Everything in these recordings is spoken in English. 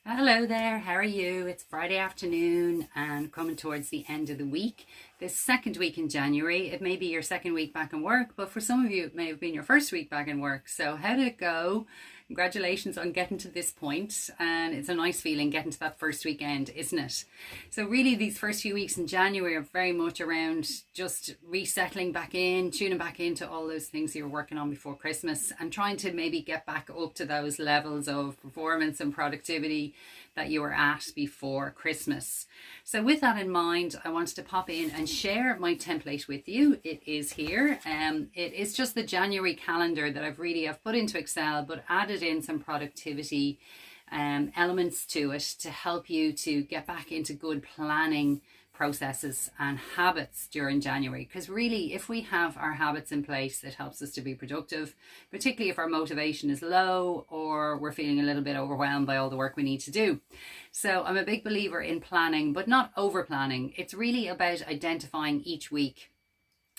Hello there, how are you? It's Friday afternoon and coming towards the end of the week. This second week in January, it may be your second week back in work, but for some of you, it may have been your first week back in work. So, how did it go? Congratulations on getting to this point, and it's a nice feeling getting to that first weekend, isn't it? So, really, these first few weeks in January are very much around just resettling back in, tuning back into all those things you were working on before Christmas, and trying to maybe get back up to those levels of performance and productivity that you were at before Christmas. So with that in mind, I wanted to pop in and share my template with you. It is here. It is just the January calendar that I've put into Excel, but added in some productivity elements to it to help you to get back into good planning processes and habits during January. Because really, if we have our habits in place, it helps us to be productive, particularly if our motivation is low or we're feeling a little bit overwhelmed by all the work we need to do. So I'm a big believer in planning, but not over planning. It's really about identifying each week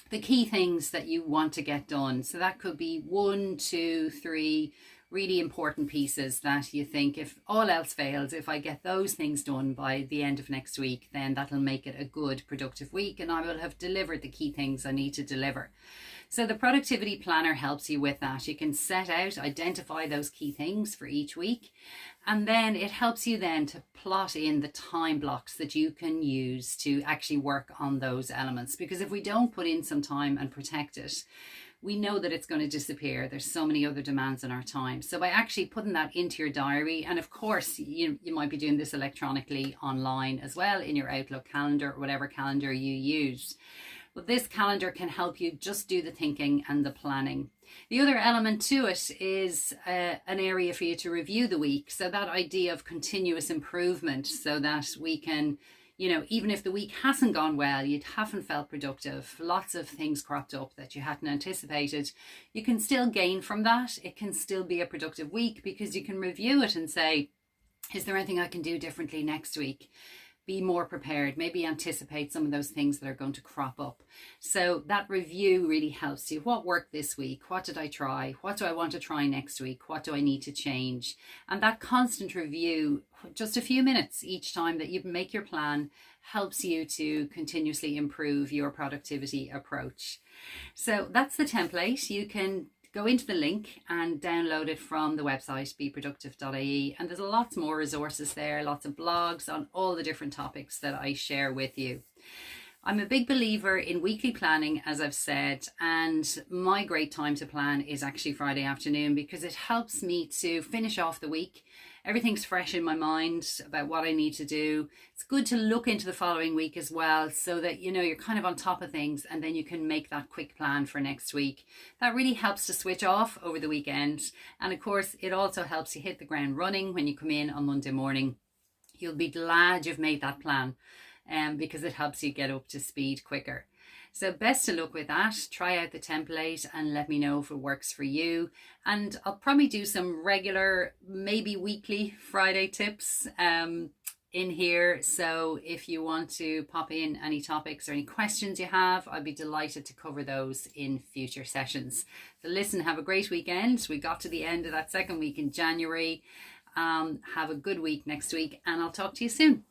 the key things that you want to get done. So that could be 1, 2, 3 really important pieces that you think, if all else fails, if I get those things done by the end of next week, then that'll make it a good productive week and I will have delivered the key things I need to deliver. So the productivity planner helps you with that. You can set out, identify those key things for each week, and then it helps you then to plot in the time blocks that you can use to actually work on those elements. Because if we don't put in some time and protect it, we know that it's going to disappear. There's so many other demands in our time. So by actually putting that into your diary, and of course, you might be doing this electronically online as well in your Outlook calendar or whatever calendar you use. But this calendar can help you just do the thinking and the planning. The other element to it is an area for you to review the week. So that idea of continuous improvement, so that we can, even if the week hasn't gone well, you haven't felt productive, lots of things cropped up that you hadn't anticipated, you can still gain from that. It can still be a productive week because you can review it and say, is there anything I can do differently next week? Be more prepared, maybe anticipate some of those things that are going to crop up. So that review really helps you. What worked this week? What did I try? What do I want to try next week? What do I need to change? And that constant review, just a few minutes each time that you make your plan, helps you to continuously improve your productivity approach. So that's the template. You can go into the link and download it from the website beproductive.ie, and there's lots more resources there, lots of blogs on all the different topics that I share with you. I'm a big believer in weekly planning, as I've said, and my great time to plan is actually Friday afternoon because it helps me to finish off the week. Everything's fresh in my mind about what I need to do. It's good to look into the following week as well so that, you're kind of on top of things, and then you can make that quick plan for next week. That really helps to switch off over the weekend. And of course, it also helps you hit the ground running when you come in on Monday morning. You'll be glad you've made that plan because it helps you get up to speed quicker. So best of luck with that. Try out the template and let me know if it works for you. And I'll probably do some regular, maybe weekly Friday tips in here. So if you want to pop in any topics or any questions you have, I'd be delighted to cover those in future sessions. So listen, have a great weekend. We got to the end of that second week in January. Have a good week next week, and I'll talk to you soon.